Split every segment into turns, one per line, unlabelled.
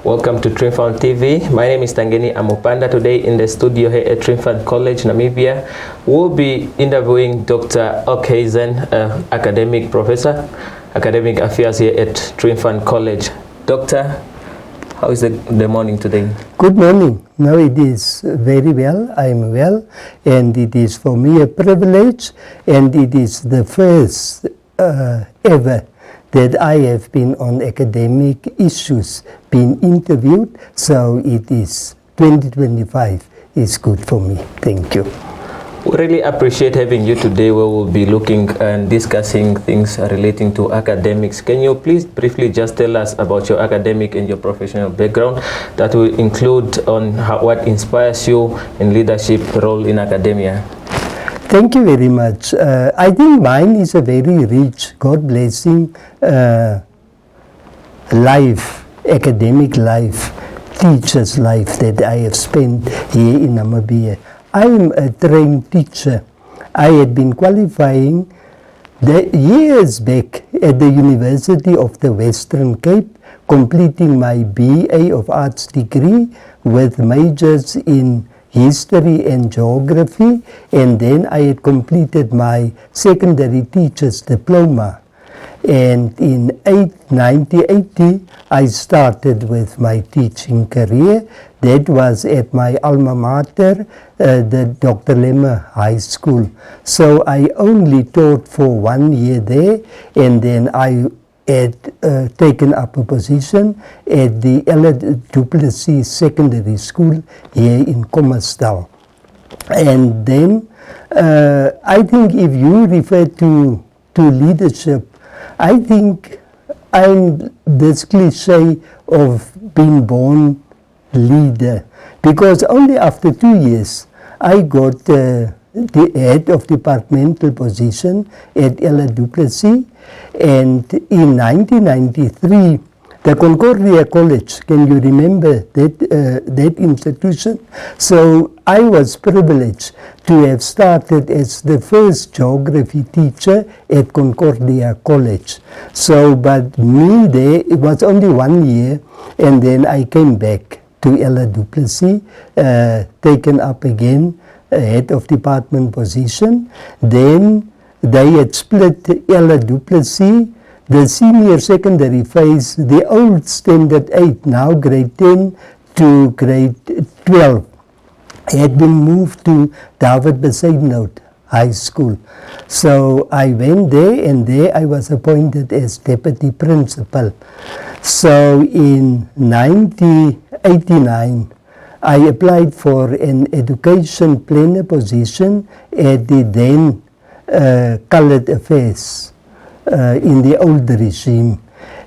Welcome to Triumphant TV. My name is Tangeni Amopanda. Today in the studio here at Triumphant College, Namibia, we'll be interviewing Dr. Ockhuizen, academic professor, academic affairs here at Triumphant College. Doctor, how is the morning today?
Good morning. No, it is very well. I am well, and it is for me a privilege, and it is the first ever that I have been on academic issues, been interviewed, so it is 2025 is good for me. Thank you.
We really appreciate having you today, where we'll be looking and discussing things relating to academics. Can you please briefly just tell us about your academic and your professional background? That will include on what inspires you in leadership role in academia.
Thank you very much. I think mine is a very rich, God-blessing life, academic life, teacher's life that I have spent here in Namibia. I am a trained teacher. I had been qualifying years back at the University of the Western Cape, completing my BA of Arts degree with majors in history and geography, and then I had completed my secondary teacher's diploma. And in 1980, I started with my teaching career. That was at my alma mater, the Dr. Lemmer High School. So I only taught for 1 year there, and then I had taken up a position at the Ella Du Plessis Secondary School here in Kommersdal. And then I think if you refer to leadership, I think I'm this cliche of being born leader, because only after 2 years I got the head of departmental position at Ella Du Plessis, and in 1993 the Concordia College, can you remember that institution? So I was privileged to have started as the first geography teacher at Concordia College. So, but me there, it was only 1 year, and then I came back to Ella Du Plessis, taken up again head of department position. Then they had split Ella Du Plessis, the senior secondary phase, the old standard 8, now grade 10 to grade 12, had been moved to David Besaidnout High School. So I went there, and there I was appointed as deputy principal. So in 1989, I applied for an education planner position at the then Colored Affairs in the old regime.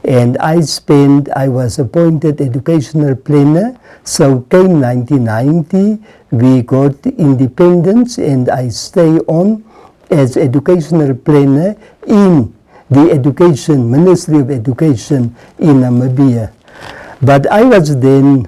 And I was appointed educational planner. So came 1990, we got independence, and I stay on as educational planner in the Ministry of Education in Namibia. But I was then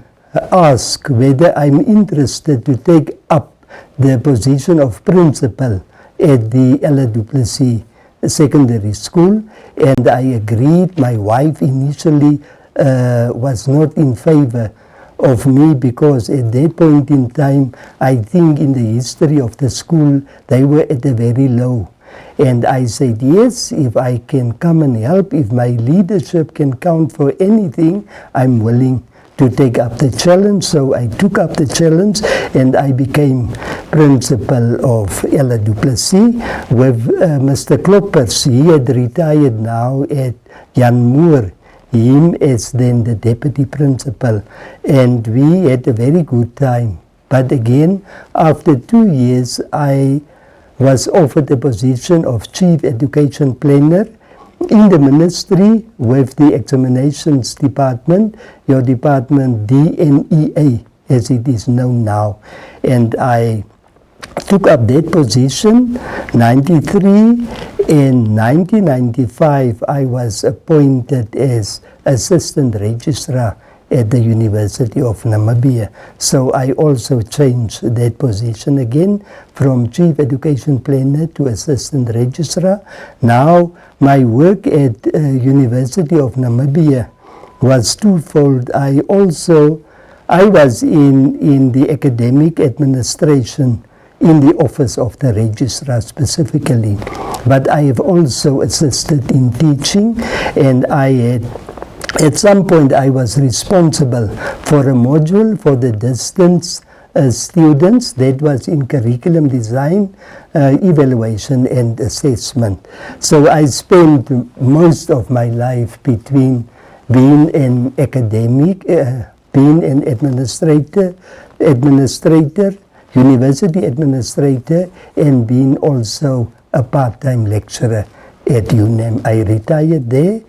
asked whether I'm interested to take up the position of principal at the Ella Du Plessis Secondary School, and I agreed. My wife initially was not in favor of me, because at that point in time, I think in the history of the school, they were at a very low. And I said, yes, if I can come and help, if my leadership can count for anything, I'm willing to take up the challenge. So I took up the challenge, and I became principal of Ella Du Plessis with Mr. Kloppers. He had retired now at Jan Moore, him as then the deputy principal, and we had a very good time. But again, after 2 years, I was offered the position of chief education planner in the ministry with the examinations department, your department DNEA as it is known now. And I took up that position 93. In 1995 I was appointed as assistant registrar at the University of Namibia. So I also changed that position again from chief education planner to assistant registrar. Now my work at University of Namibia was twofold. I was in the academic administration in the office of the registrar specifically, but I have also assisted in teaching, and at some point I was responsible for a module for the distance students that was in curriculum design, evaluation and assessment. So I spent most of my life between being an academic, being an administrator, university administrator, and being also a part-time lecturer at UNAM. I retired there,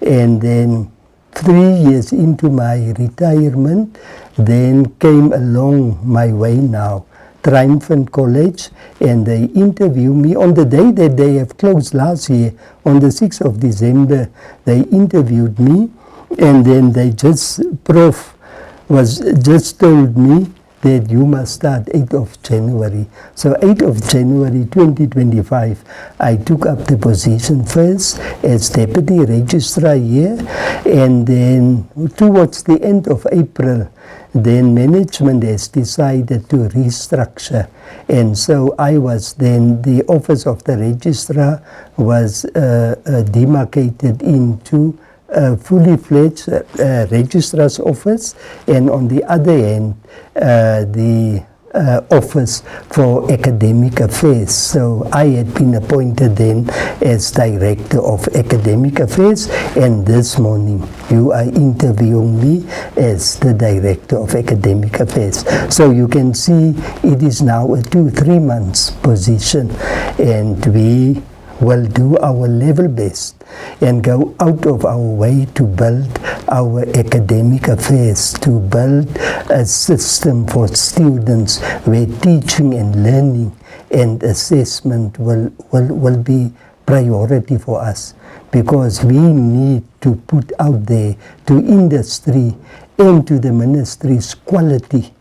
and then 3 years into my retirement, then came along my way now, Triumphant College, and they interviewed me on the day that they have closed last year, on the 6th of December, they interviewed me, and then they Prof was just told me that you must start 8th of January. So 8th of January 2025, I took up the position first as Deputy Registrar here, and then towards the end of April, then management has decided to restructure. And so I was then, the office of the Registrar was demarcated into a fully fledged registrar's office, and on the other hand, the office for academic affairs. So I had been appointed then as Director of Academic Affairs, and this morning you are interviewing me as the Director of Academic Affairs. So you can see it is now a 2-3 months position, and we will do our level best and go out of our way to build our academic affairs, to build a system for students where teaching and learning and assessment will be priority for us, because we need to put out there to industry and to the ministries quality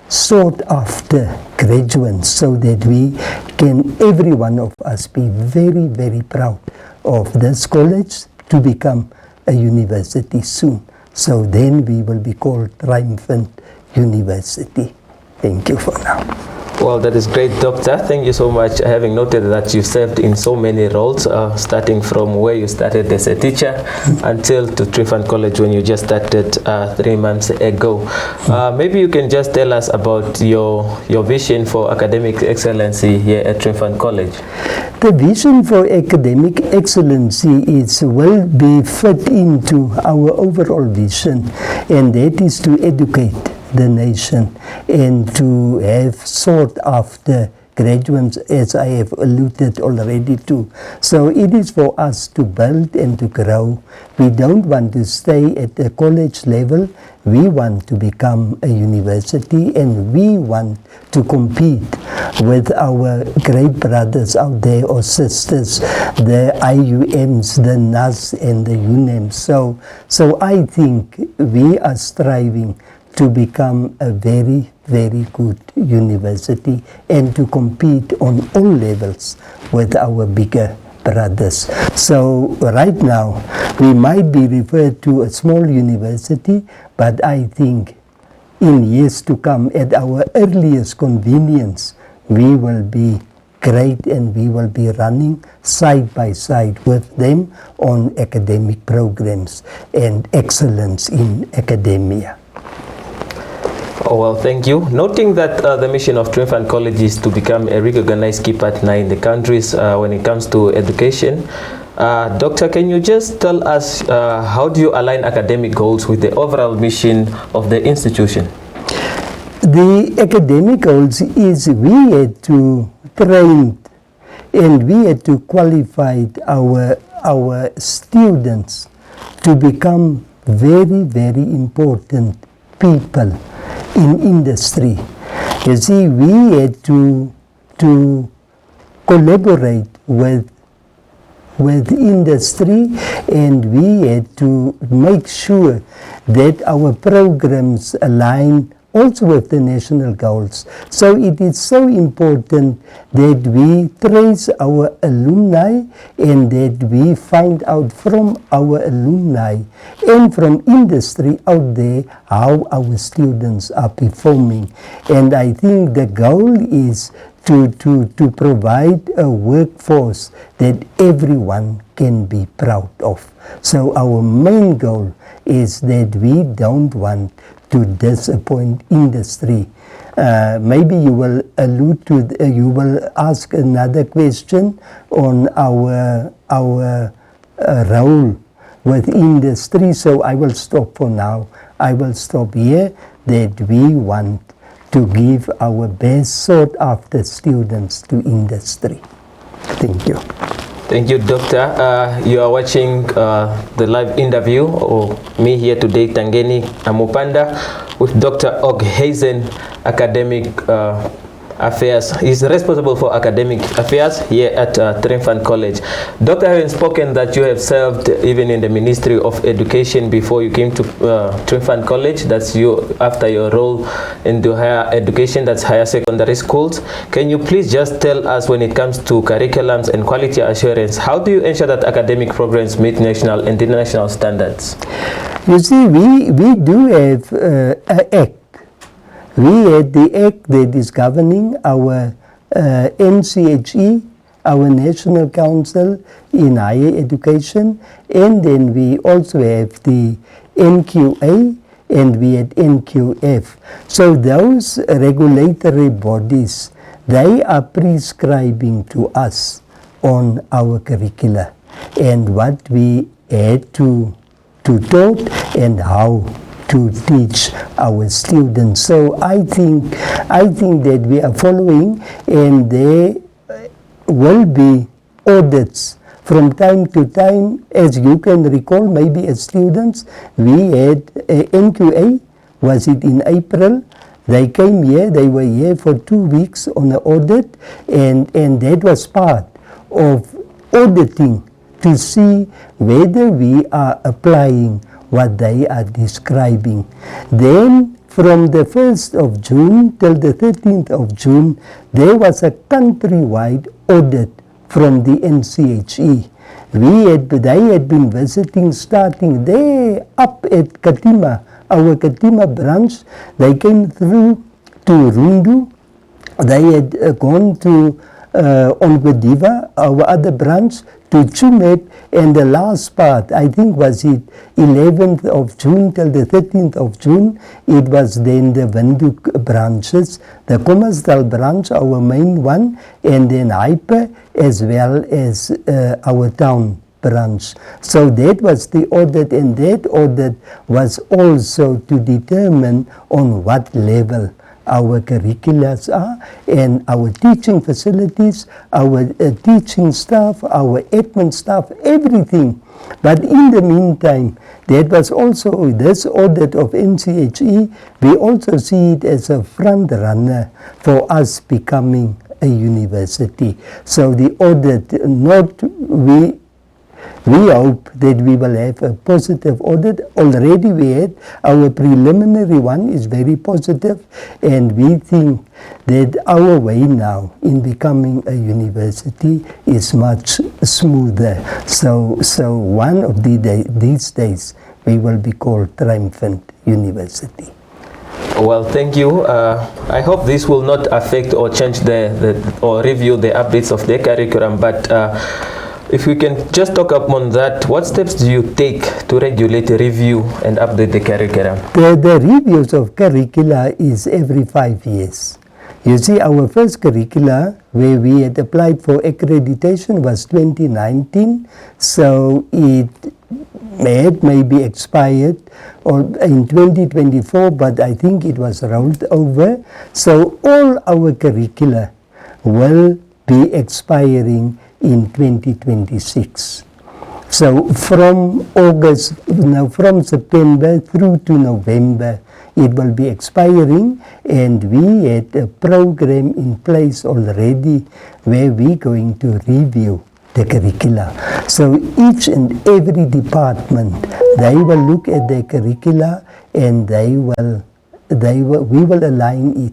sought after graduates, so that we can, every one of us, be very, very proud of this college to become a university soon. So then we will be called Triumphant University. Thank you for now.
Well, that is great, Doctor. Thank you so much. Having noted that you served in so many roles, starting from where you started as a teacher until to Triumphant College when you just started 3 months ago. Maybe you can just tell us about your vision for academic excellency here at Triumphant College.
The vision for academic excellency will be fit into our overall vision, and that is to educate the nation and to have sought after graduates, as I have alluded already to. So it is for us to build and to grow. We don't want to stay at the college level. We want to become a university, and we want to compete with our great brothers out there or sisters, the IUMs, the NAS and the UNAMs. So I think we are striving to become a very, very good university and to compete on all levels with our bigger brothers. So right now, we might be referred to a small university, but I think in years to come, at our earliest convenience, we will be great, and we will be running side by side with them on academic programs and excellence in academia.
Oh, well, thank you. Noting that the mission of Triumphant College is to become a recognized key partner in the countries when it comes to education, Doctor, can you just tell us how do you align academic goals with the overall mission of the institution?
The academic goals is we had to train and we had to qualify our students to become very, very important people in industry. You see, we had to collaborate with industry, and we had to make sure that our programs align also with the national goals. So it is so important that we trace our alumni and that we find out from our alumni and from industry out there how our students are performing. And I think the goal is to provide a workforce that everyone can be proud of. So our main goal is that we don't want to disappoint industry. Maybe you will allude to, you will ask another question on our role with industry, so I will stop for now. I will stop here, that we want to give our best sought after students to industry. Thank you.
Thank you, Doctor. You are watching the live interview of me here today, Tangeni Amupanda, with Dr. Ockhuizen, Academic Affairs. He's responsible for academic affairs here at Triumphant College. Doctor, having spoken that you have served even in the Ministry of Education before you came to Triumphant College, that's you after your role into higher education, that's higher secondary schools. Can you please just tell us, when it comes to curriculums and quality assurance, how do you ensure that academic programs meet national and international standards?
You see, we do have an act. We had the act that is governing our NCHE, our National Council in Higher Education, and then we also have the NQA and we had NQF. So those regulatory bodies, they are prescribing to us on our curricula and what we had to taught and how to teach our students. So I think that we are following, and there will be audits from time to time. As you can recall, maybe as students, we had NQA, was it in April? They came here, they were here for 2 weeks on an audit, and that was part of auditing to see whether we are applying what they are describing. Then from the 1st of June till the 13th of June, there was a countrywide audit from the NCHE. They had been visiting, starting there up at Katima, our Katima branch. They came through to Rundu. They had gone to Onkgwediva, our other branch, to Chumet, and the last part, I think was it 11th of June till the 13th of June, it was then the Windhoek branches, the Kommersdal branch, our main one, and then Hyper, as well as our town branch. So that was the audit, and that audit was also to determine on what level our curriculums are, and our teaching facilities, our teaching staff, our admin staff, everything. But in the meantime, that was also this audit of NCHE. We also see it as a front runner for us becoming a university. So the audit, we hope that we will have a positive audit. Already we had our preliminary one is very positive, and we think that our way now in becoming a university is much smoother. So one of these days we will be called Triumphant University.
Well, thank you. I hope this will not affect or change or review the updates of the curriculum, but if we can just talk upon that, what steps do you take to regulate, review, and update the curriculum?
The reviews of curricula is every 5 years. You see, our first curricula, where we had applied for accreditation, was 2019, so it had maybe expired or in 2024, but I think it was rolled over. So all our curricula will be expiring in 2026. So from September through to November, it will be expiring, and we had a program in place already where we're going to review the curricula. So each and every department, they will look at their curricula and they will we will align it.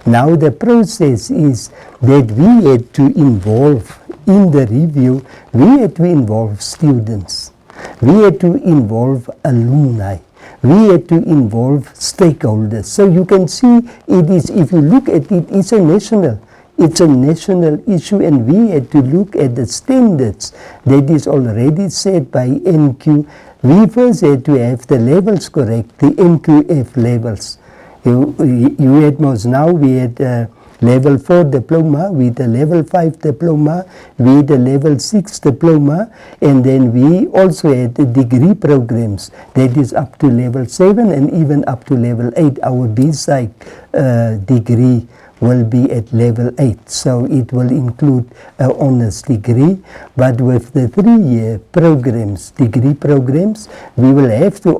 Now the process is that we had to involve, in the review, we had to involve students. We had to involve alumni. We had to involve stakeholders. So you can see it is, if you look at it, it's a national issue, and we had to look at the standards that is already set by NQ. We first had to have the levels correct, the NQF levels. You had most now, we had level 4 diploma, with a level 5 diploma, with a level 6 diploma, and then we also had the degree programs that is up to level 7 and even up to level 8. Our B-Psych degree will be at level 8, so it will include an honors degree. But with the 3-year programs, degree programs, we will have to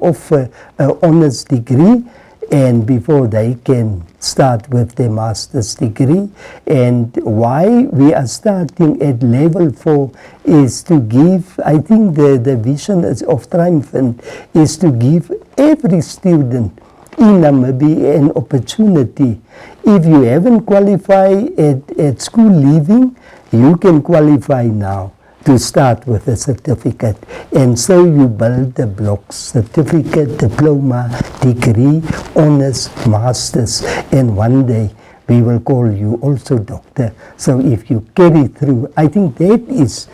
offer an honors degree, and before they can start with their master's degree. And why we are starting at level 4 is to give, I think the vision of Triumphant is to give every student in Namibia an opportunity. If you haven't qualified at school leaving, you can qualify now to start with a certificate. And so you build the blocks: certificate, diploma, degree, honors, masters, and one day we will call you also doctor. So if you carry through, I think that is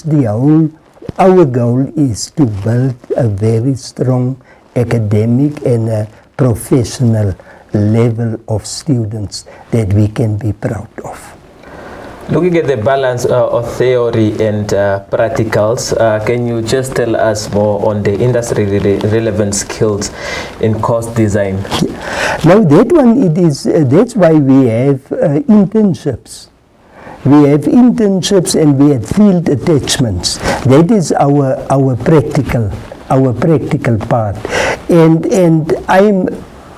the whole, our goal is to build a very strong academic and a professional level of students that we can be proud of.
Looking at the balance of theory and practicals, can you just tell us more on the industry relevant skills in course design?
Now that one, it is, that's why we have internships. We have internships and we have field attachments. That is our practical part. And I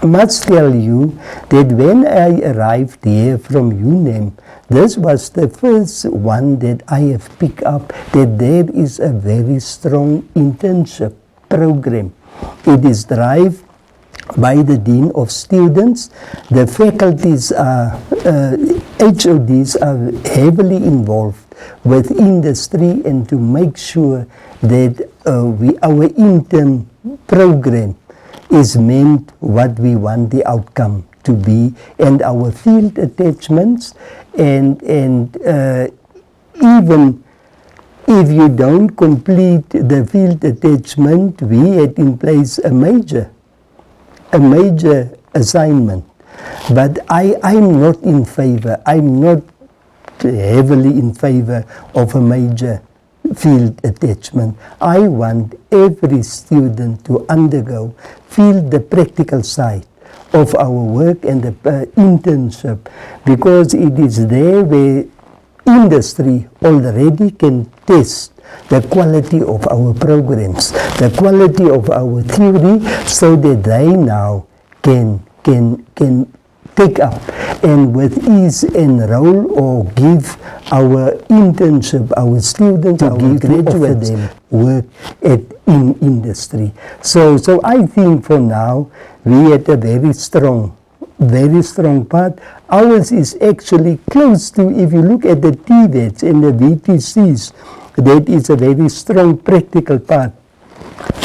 must tell you that when I arrived here from UNAM, this was the first one that I have picked up, that there is a very strong internship program. It is driven by the Dean of Students. The faculties are, HODs are heavily involved with industry, and to make sure that our intern program is meant what we want the outcome to be, and our field attachments, and even if you don't complete the field attachment, we had in place a major assignment. But I'm not in favor, I'm not heavily in favor of a major field attachment. I want every student to feel the practical side of our work and the internship, because it is there where industry already can test the quality of our programs, the quality of our theory, so that they now can take up and with ease enroll or give our internship, our students, our graduates work in industry. So I think for now we had a very strong part. Ours is actually close to, if you look at the TVETs and the VTCs, that is a very strong practical part.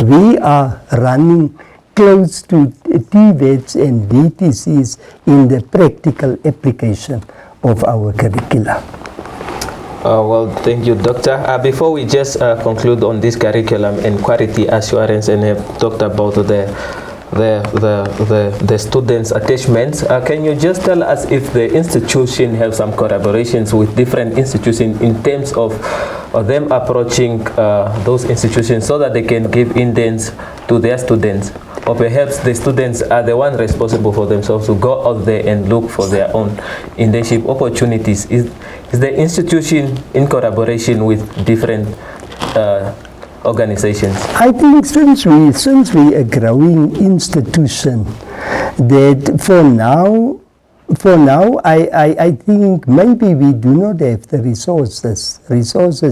We are running close to TVETs and VTCs in the practical application of our curricula.
Well, thank you, Doctor. Before we just conclude on this curriculum and quality assurance, and have talked about the students' attachments, can you just tell us if the institution have some collaborations with different institutions in terms of them approaching those institutions so that they can give indents to their students? Or perhaps the students are the ones responsible for themselves to go out there and look for their own internship opportunities. Is the institution in collaboration with different organizations?
I think since we are a growing institution, that for now I think maybe we do not have the resources,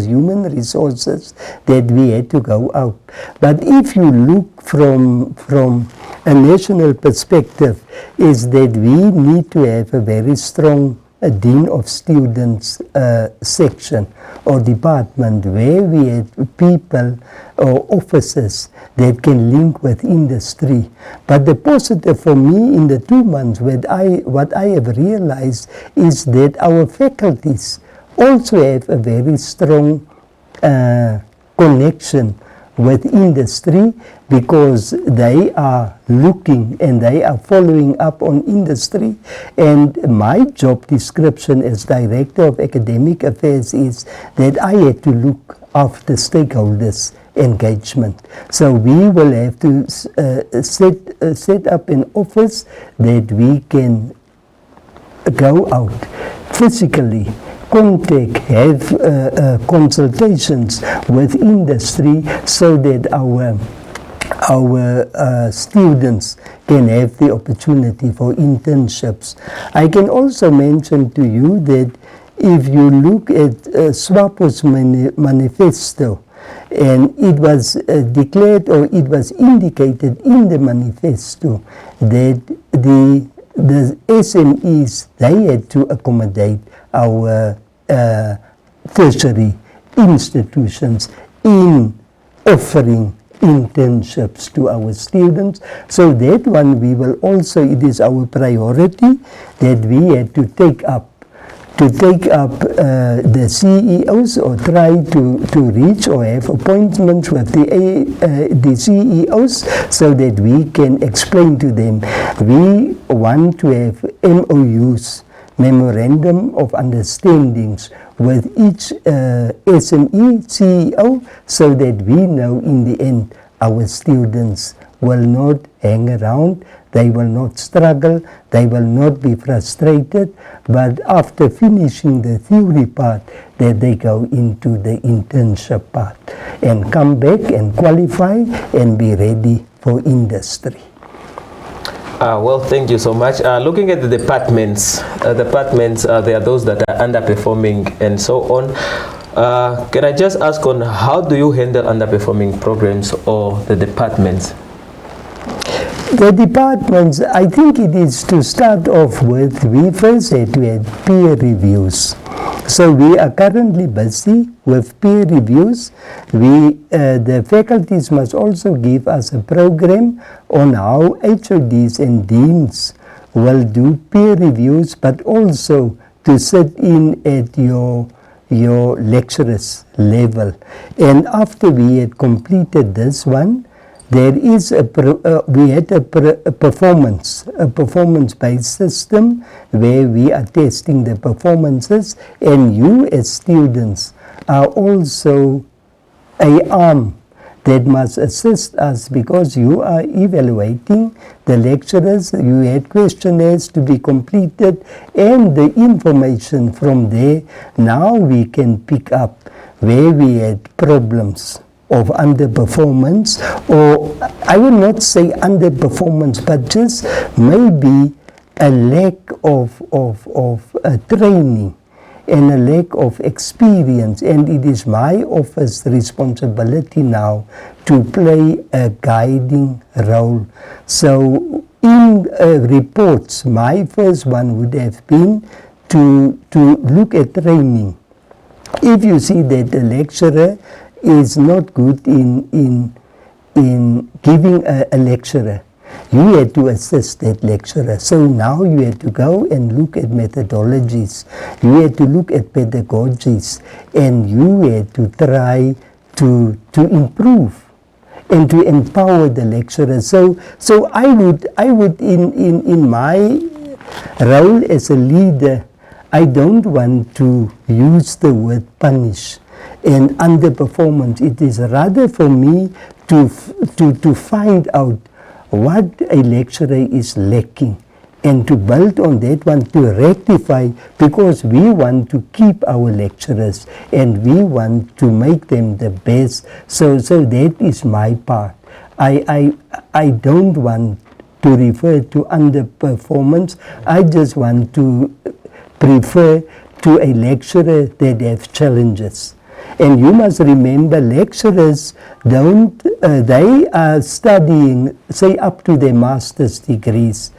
human resources, that we had to go out. But if you look from a national perspective is that we need to have a very strong Dean of Students section or department where we have people or officers that can link with industry. But the positive for me in the 2 months what I have realized is that our faculties also have a very strong connection with industry, because they are looking and they are following up on industry. And my job description as Director of Academic Affairs is that I had to look after stakeholders engagement. So we will have to set up an office that we can go out physically, contact, have consultations with industry so that our students can have the opportunity for internships. I can also mention to you that if you look at SWAPO's manifesto, and it was declared or it was indicated in the manifesto that the SMEs, they had to accommodate our tertiary institutions in offering internships to our students. So that one we will also, it is our priority that we had to take up the CEOs, or try to reach or have appointments with the CEOs so that we can explain to them. We want to have MOUs, Memorandum of Understandings, with each SME CEO so that we know in the end our students will not hang around, they will not struggle, they will not be frustrated, but after finishing the theory part, that they go into the internship part and come back and qualify and be ready for industry.
Well, thank you so much. Looking at the departments, there are those that are underperforming and so on. Can I just ask on how do you handle underperforming programs or the departments?
The departments, I think it is to start off with, we first had to have peer reviews. So we are currently busy with peer reviews. The faculties must also give us a program on how HODs and deans will do peer reviews, but also to sit in at your lecturers level. And after we had completed this one, there is we had a performance-based system where we are testing the performances, and you as students are also an arm that must assist us, because you are evaluating the lecturers. You had questionnaires to be completed, and the information from there, now we can pick up where we had problems of underperformance, or I will not say underperformance, but just maybe a lack of training and a lack of experience. And it is my office responsibility now to play a guiding role. So in reports, my first one would have been to look at training. If you see that the lecturer is not good in giving a lecturer, you had to assist that lecturer. So now you had to go and look at methodologies, you had to look at pedagogies, and you had to try to improve and to empower the lecturer. So I would in my role as a leader, I don't want to use the word punish and underperformance. It is rather for me to find out what a lecturer is lacking and to build on that one, to rectify, because we want to keep our lecturers and we want to make them the best. So that is my part. I don't want to refer to underperformance. I just want to prefer to a lecturer that have challenges. And you must remember, lecturers they are studying, say, up to their master's degrees.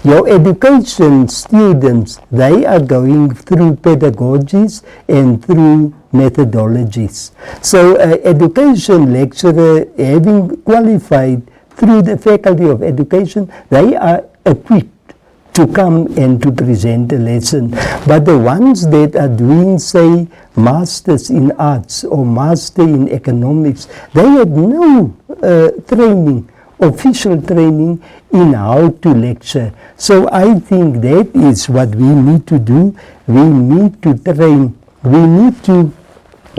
Your education students, they are going through pedagogies and through methodologies. So education lecturer, having qualified through the Faculty of Education, they are equipped to come and to present a lesson. But the ones that are doing, say, masters in arts or master in economics, they had no training, official training in how to lecture. So I think that is what we need to do. We need to train. We need to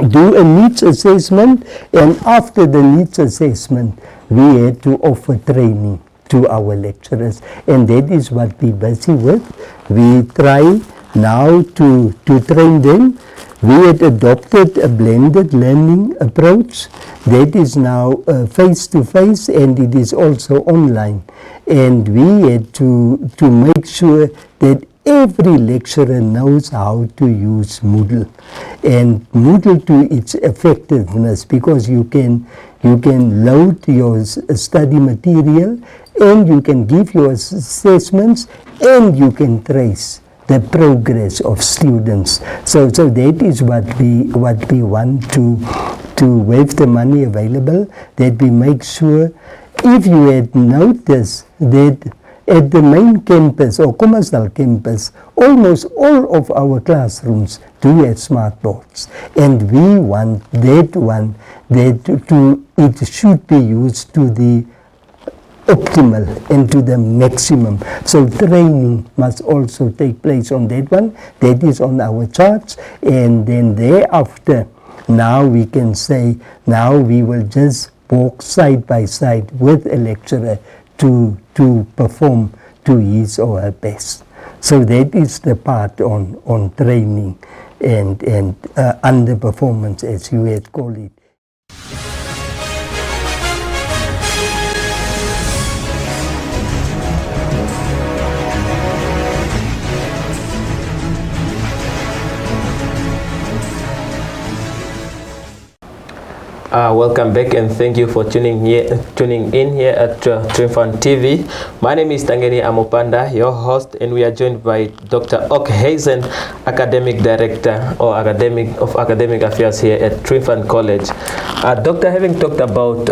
do a needs assessment, and after the needs assessment, we had to offer training to our lecturers, and that is what we're busy with. We try now to train them. We had adopted a blended learning approach that is now face-to-face, and it is also online. And we had to make sure that every lecturer knows how to use Moodle, and Moodle to its effectiveness, because you can load your study material, and you can give your assessments, and you can trace the progress of students. So that is what we want to with the money available, that we make sure. If you had noticed that at the main campus or commercial campus, almost all of our classrooms do have smart boards, and we want that one it should be used to the optimal and to the maximum. So training must also take place on that one. That is on our charts, and then thereafter, now we can say, now we will just walk side by side with a lecturer to perform to his or her best. So that is the part on training and underperformance, as you had called it.
Welcome back, and thank you for tuning in here at Triumphant TV. My name is Tangeni Amopanda, your host, and we are joined by Dr. Ockhuizen, Academic Director or Academic Affairs here at Triumphant College. Doctor, having talked about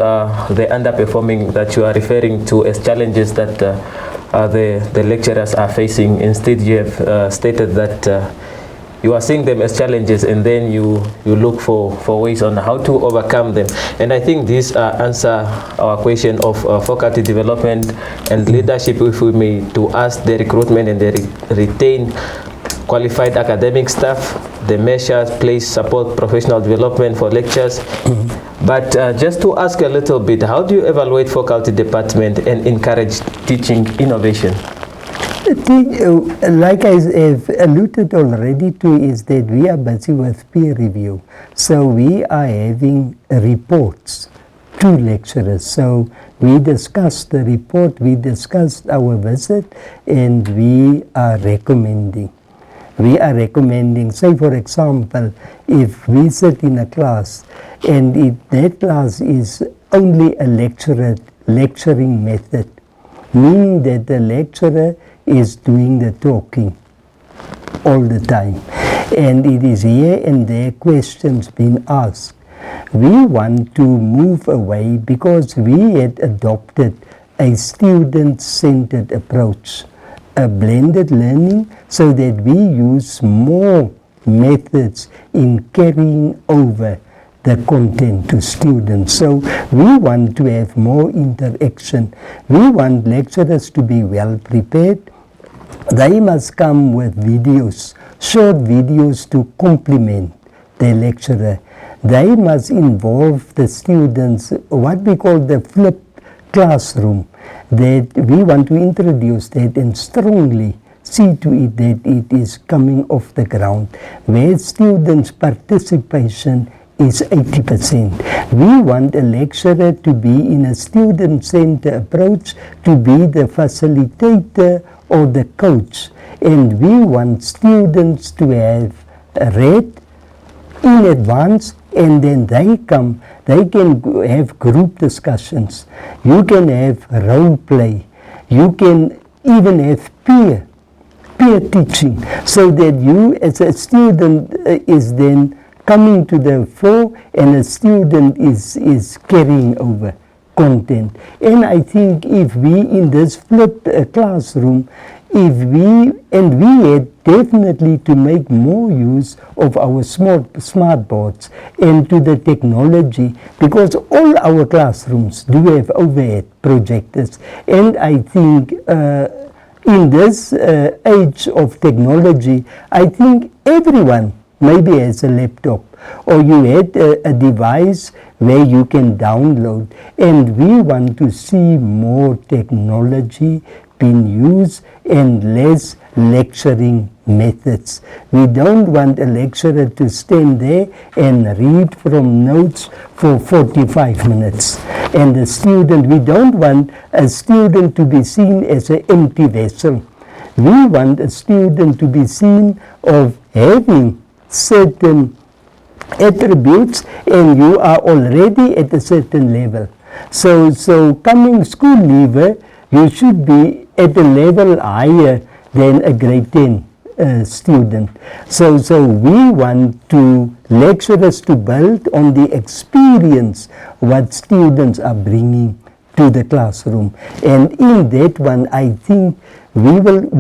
the underperforming that you are referring to as challenges that the lecturers are facing, instead you have stated that you are seeing them as challenges, and then you look for ways on how to overcome them. And I think this answer our question of faculty development and leadership, if we may, to ask the recruitment and the retain qualified academic staff, the measures, place, support professional development for lectures. But just to ask a little bit, how do you evaluate faculty department and encourage teaching innovation?
Like I have alluded already to, is that we are busy with peer review. So we are having reports to lecturers. So we discussed the report, we discussed our visit, and we are recommending. We are recommending, say for example, if we sit in a class and if that class is only a lecturing method, meaning that the lecturer is doing the talking all the time, and it is here and there questions being asked. We want to move away, because we had adopted a student-centered approach, a blended learning, so that we use more methods in carrying over the content to students. So we want to have more interaction. We want lecturers to be well prepared. They must come with videos, short videos to complement the lecturer. They must involve the students, what we call the flipped classroom, that we want to introduce that and strongly see to it that it is coming off the ground, where students' participation is 80%. We want a lecturer to be in a student-centered approach, to be the facilitator or the coach, and we want students to have read in advance and then they come, they can have group discussions, you can have role play, you can even have peer teaching, so that you as a student is then coming to the fore, and a student is carrying over content. And I think if we in this flipped classroom, we had definitely to make more use of our smart boards and to the technology, because all our classrooms do have overhead projectors, and I think in this age of technology, I think everyone maybe has a laptop, or you had a device where you can download, and we want to see more technology being used and less lecturing methods. We don't want a lecturer to stand there and read from notes for 45 minutes. And the student, we don't want a student to be seen as an empty vessel. We want a student to be seen of having certain attributes, and you are already at a certain level. So coming school leaver, you should be at a level higher than a grade 10 student. So we want lecturers to build on the experience what students are bringing to the classroom, and in that one, I think we have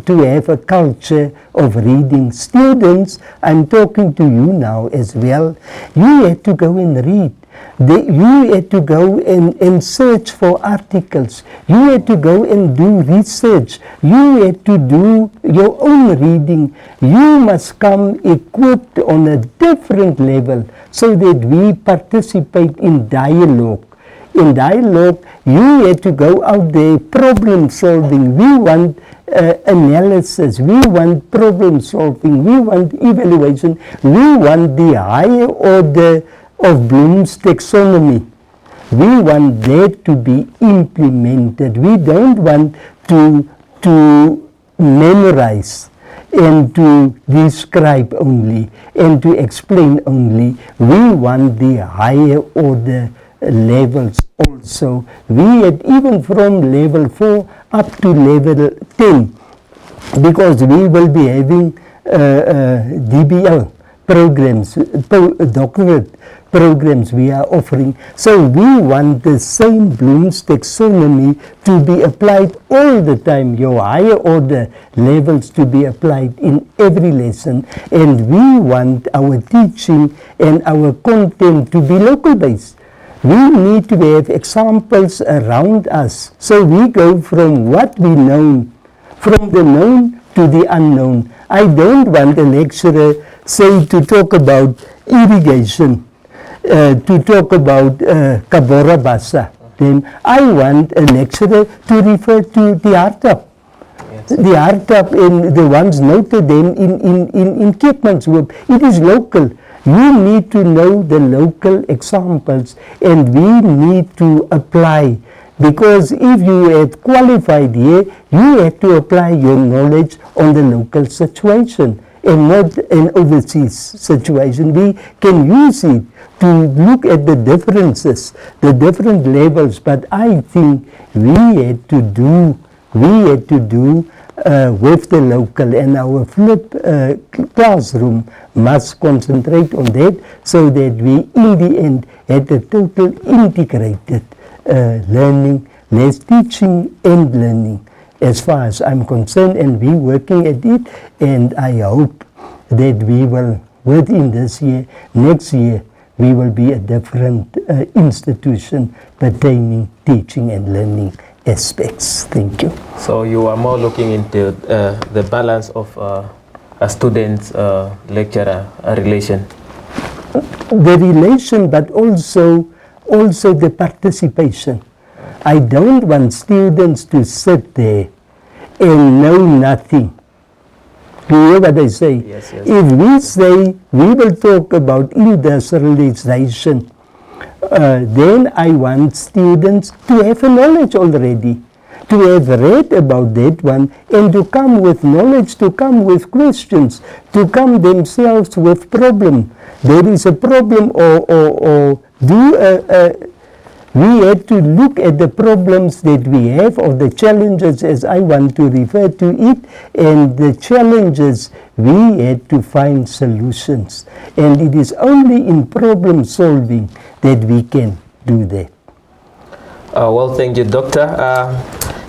to have a culture of reading. Students, I'm talking to you now as well. You have to go and read. You had to go and search for articles. You had to go and do research. You had to do your own reading. You must come equipped on a different level so that we participate in dialogue. In dialogue, you had to go out there, problem solving. We want analysis. We want problem solving. We want evaluation. We want the higher order of Bloom's taxonomy. We want that to be implemented. We don't want to memorize and to describe only and to explain only. We want the higher order levels also. We had even from level 4 up to level 10, because we will be having DBL programs, doctorate programs we are offering. So we want the same Bloom's taxonomy to be applied all the time, your higher order levels to be applied in every lesson, and we want our teaching and our content to be local based. We need to have examples around us. So we go from what we know, from the known to the unknown. I don't want a lecturer, say, to talk about irrigation, to talk about Kabora Basa. Then I want a lecturer to refer to the Hartap. Yes. The Hartap and the ones noted them in Keetmanshoop. It is local. You need to know the local examples, and we need to apply, because if you have qualified here, you have to apply your knowledge on the local situation and not an overseas situation. We can use it to look at the differences, the different levels, but I think we had to do with the local, and our flip classroom must concentrate on that, so that we in the end had a total integrated learning, less teaching and learning, as far as I'm concerned, and we working at it, and I hope that we will, within this year, next year, we will be a different institution pertaining teaching and learning aspects. Thank you.
So you are more looking into the balance of a student-lecturer relation?
The relation, but also the participation. I don't want students to sit there and know nothing. You hear what I say?
Yes, yes.
If we say we will talk about then I want students to have a knowledge already, to have read about that one and to come with knowledge, to come with questions, to come themselves with problem. There is a problem or we had to look at the problems that we have, or the challenges, as I want to refer to it, and the challenges we had to find solutions. And it is only in problem solving that we can do that.
Well, thank you, Doctor.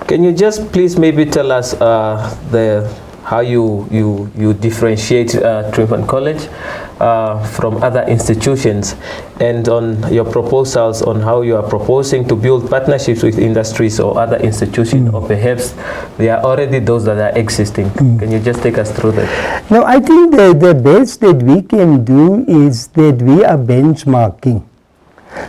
Can you just please maybe tell us how you differentiate Triumphant College from other institutions, and on your proposals on how you are proposing to build partnerships with industries or other institutions, or perhaps there are already those that are existing. Can you just take us through that?
No, I think the best that we can do is that we are benchmarking.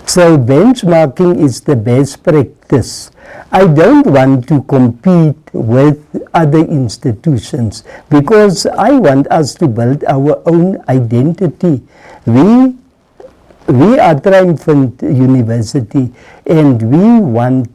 So benchmarking is the best practice. I don't want to compete with other institutions because I want us to build our own identity. We are Triumphant University, and we want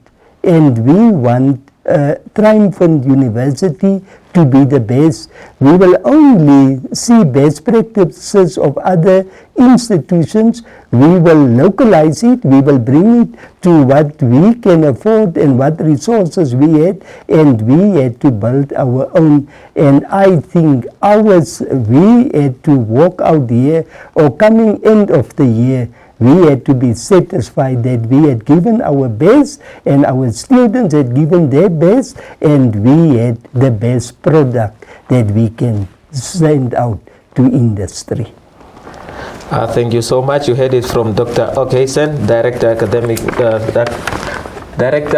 Triumphant University to be the best. We will only see best practices of other institutions. We will localize it, we will bring it to what we can afford and what resources we had, and we had to build our own. And I think ours, we had to walk out here, or coming end of the year, we had to be satisfied that we had given our best, and our students had given their best, and we had the best product that we can send out to industry.
Thank you so much. You heard it from Dr. Ockhuizen, Director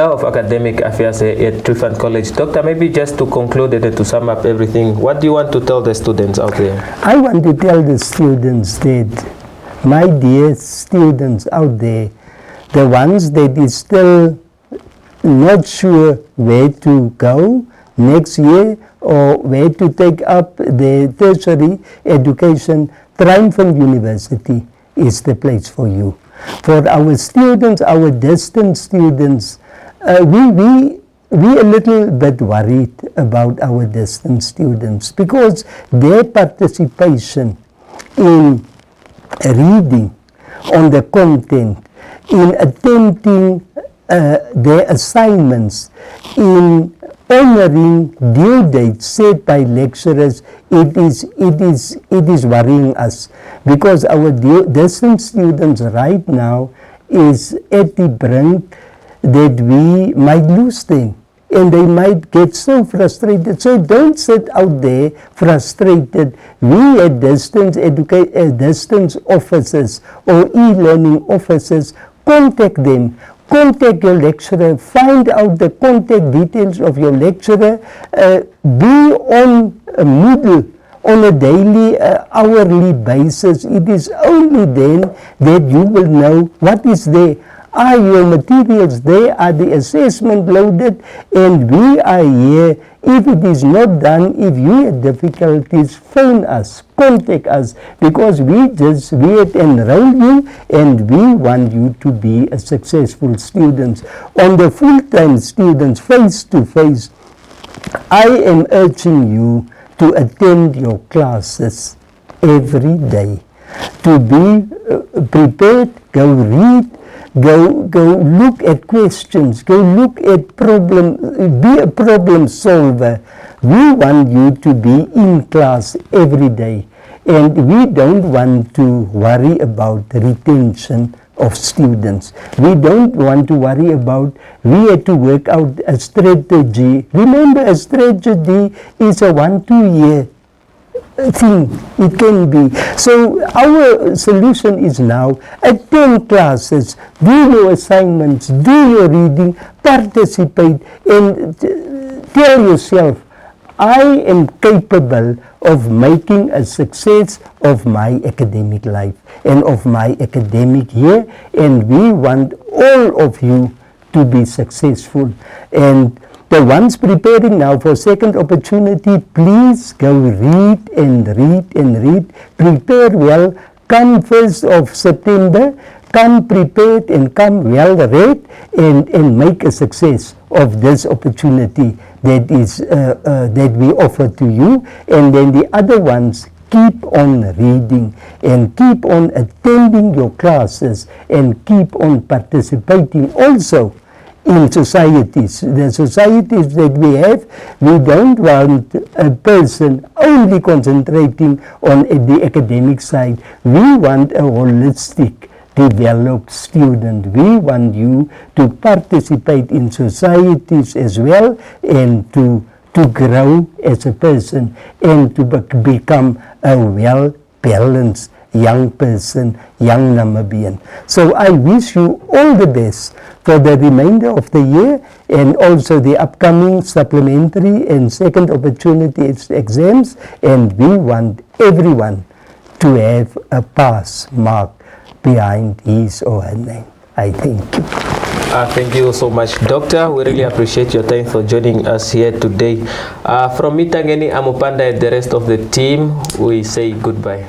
of Academic Affairs at Triumphant College. Doctor, maybe just to conclude and to sum up everything, what do you want to tell the students out there?
I want to tell the students that, my dear students out there, the ones that is still not sure where to go next year or where to take up the tertiary education, Triumphant University is the place for you. For our students, our distant students, we a little bit worried about our distant students because their participation in reading on the content, in attempting their assignments, in honoring due dates set by lecturers, it is worrying us because our distant students right now is at the brink that we might lose them. And they might get so frustrated. So don't sit out there frustrated. We at distance officers or e-learning officers, contact them. Contact your lecturer. Find out the contact details of your lecturer. Be on Moodle on a daily, hourly basis. It is only then that you will know what is there. Are your materials there? Are the assessment loaded? And we are here. If it is not done, if you have difficulties, phone us, contact us, because we had enrolled you and we want you to be a successful student. On the full-time students, face to face, I am urging you to attend your classes every day, to be prepared, go read, go look at questions, go look at be a problem solver. We want you to be in class every day, and we don't want to worry about retention of students. We don't want to worry about, we have to work out a strategy. Remember, a strategy is a 1-2 year thing. It can be. So our solution is now attend classes, do your assignments, do your reading, participate, and tell yourself, I am capable of making a success of my academic life and of my academic year, and we want all of you to be successful. And the ones preparing now for second opportunity, please go read and read and read. Prepare well. come 1st of September, come prepared and come well read and make a success of this opportunity that is that we offer to you. And then the other ones, keep on reading and keep on attending your classes and keep on participating also in societies. The societies that we have, we don't want a person only concentrating on the academic side. We want a holistic, developed student. We want you to participate in societies as well and to grow as a person and to become a well-balanced young person, young Namibian. So I wish you all the best for the remainder of the year and also the upcoming supplementary and second opportunity exams, and we want everyone to have a pass mark behind his or her name. I thank you.
Thank you so much, Doctor. We really appreciate your time for joining us here today. From me, Tangeni Amupanda and the rest of the team, we say goodbye.